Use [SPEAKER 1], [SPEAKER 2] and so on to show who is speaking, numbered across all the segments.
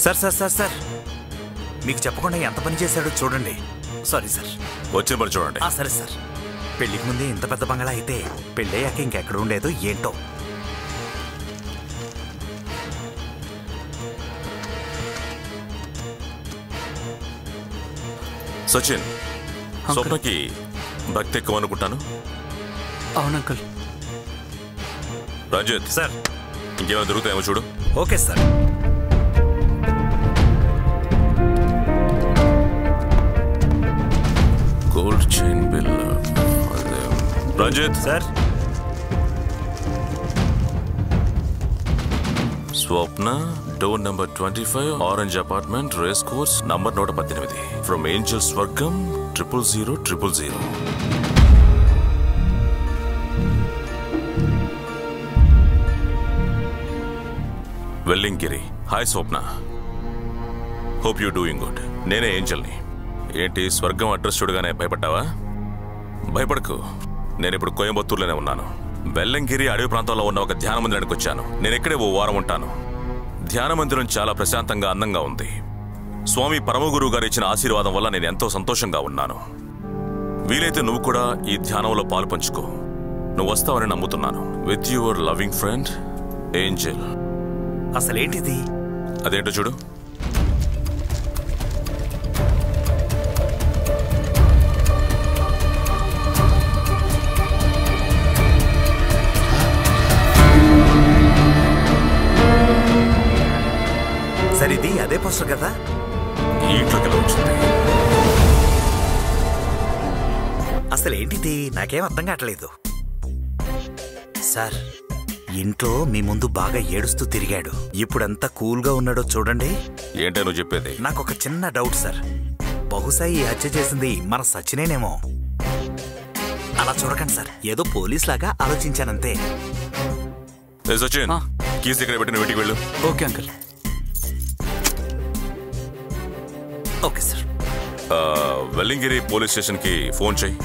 [SPEAKER 1] Sir sir sir sir మీకు చెప్పకుండా ఎంత పని చేశాడో చూడండి. Sorry sir.
[SPEAKER 2] వచ్చిన పని చూడండి.
[SPEAKER 1] సరే సార్. పెళ్లికి ముందే ఇంత పెద్ద బంగళా అయితే పెళ్ళయ్యాక ఇంకెక్కడ ఉండేదో ఏంటో.
[SPEAKER 2] సచిన్, స్వప్నకి భక్తి ఎక్కువ అనుకుంటాను.
[SPEAKER 3] అవును అంకుల్.
[SPEAKER 2] రంజిత్
[SPEAKER 1] సార్,
[SPEAKER 2] ఇంకేమైనా దొరుకుతాయేమో చూడు.
[SPEAKER 1] Okay sir.
[SPEAKER 2] Gold chain bill. Ranjith
[SPEAKER 1] sir.
[SPEAKER 2] Swapna, door number 25, orange apartment, race course, number 118, from Angel Swargam 00000. Vellingiri. Hi Swapna, hope you doing good. నేనే ఏంజల్ని. ఏంటి స్వర్గం అడ్రస్ చూడగానే భయపడ్డావా? భయపడకు, నేను ఇప్పుడు కోయంబత్తూరులోనే ఉన్నాను. వెల్లంగిరి అడవి ప్రాంతంలో ఉన్న ఒక ధ్యాన మందిరానికి వచ్చాను. నేను ఇక్కడే ఓ వారం ఉంటాను. ధ్యాన మందిరం చాలా ప్రశాంతంగా, అందంగా ఉంది. స్వామి పరమగురువు గారు ఇచ్చిన ఆశీర్వాదం వల్ల నేను ఎంతో సంతోషంగా ఉన్నాను. వీలైతే నువ్వు కూడా ఈ ధ్యానంలో పాలు పంచుకో. నువ్వు వస్తావని నమ్ముతున్నాను. With your loving friend Angel.
[SPEAKER 1] అసలేంటిది?
[SPEAKER 2] అదేంటో చూడు.
[SPEAKER 1] సార్, ఇది అదే పోస్టర్ కదా?
[SPEAKER 2] ఈ ఇంట్లోకి ఎలా వచ్చింది?
[SPEAKER 1] అసలేంటిది? నాకేం అర్థం కావట్లేదు. సార్, ఇంట్లో మీ ముందు బాగా ఏడుస్తూ తిరిగాడు. ఇప్పుడంతా కూల్గా ఉన్నాడో చూడండి.
[SPEAKER 2] ఏంటో నువ్వు చెప్పేది?
[SPEAKER 1] నాకు ఒక చిన్న డౌట్ సార్. బహుశా ఈ హత్య చేసింది మన సచినేనేమో. అలా చూడకండి సార్, ఏదో పోలీస్ లాగా ఆలోచించానంతే.
[SPEAKER 2] సచిన్, కీస్ ఇక్కడ పెట్టి నువ్వు ఇంటికి వెళ్ళు.
[SPEAKER 3] Okay uncle.
[SPEAKER 1] Okay sir.
[SPEAKER 2] Vellingiri police స్టేషన్కి ఫోన్ చేయి.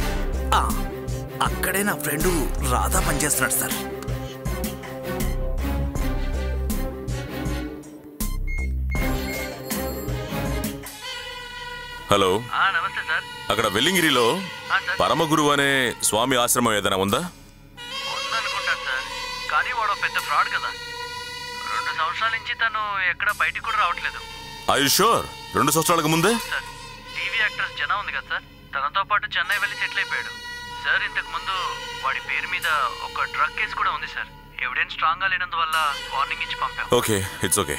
[SPEAKER 1] అక్కడే నా ఫ్రెండు రాధా పనిచేస్తున్నాడు సార్.
[SPEAKER 2] హలో.
[SPEAKER 4] నమస్తే సార్.
[SPEAKER 2] అక్కడ వెల్లింగిరిలో పరమగురువు అనే స్వామి ఆశ్రమం ఏదైనా ఉందా?
[SPEAKER 4] ఉందనుకుంటాను సార్, కానీ వాడు పెద్ద ఫ్రాడ్ కదా. 2 సంవత్సరాల నుంచి తను ఎక్కడ బయటికి కూడా రావట్లేదు.
[SPEAKER 2] I you sure? 2 సంవత్సరాలకు ముందే
[SPEAKER 4] సార్, టీవీ యాక్టర్స్ జన ఉంది కదా సార్, తనతో పాటు చెన్నై వెళ్ళి సెటిల్ అయిపోయాడు సార్. ఇంతకు ముందు వాడి పేరు మీద ఒక డ్రగ్ కేసు కూడా ఉంది సార్. ఎవిడెన్స్ స్ట్రాంగ్ గా లేనందువల్ల వార్నింగ్ ఇచ్చి పంపాం.
[SPEAKER 2] Okay, it's okay.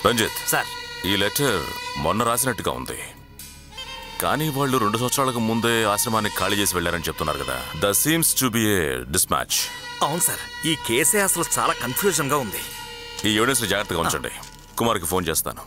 [SPEAKER 2] Ranjith
[SPEAKER 1] sir,
[SPEAKER 2] ఈ లెటర్ మొన్న రాసినట్టుగా ఉంది, కానీ వాళ్ళు 2 సంవత్సరాలకు ముందే ఆశ్రమాన్ని ఖాళీ చేసి వెళ్లారని చెప్తున్నారు కదా. The seems to be A dismatch.
[SPEAKER 1] అవును సార్, ఈ కేసే అసలు చాలా కన్ఫ్యూజన్ గా ఉంది.
[SPEAKER 2] ఈ ఎవిడెన్స్ జాగ్రత్తగా ఉంచండి. కుమార్కి ఫోన్ చేస్తాను.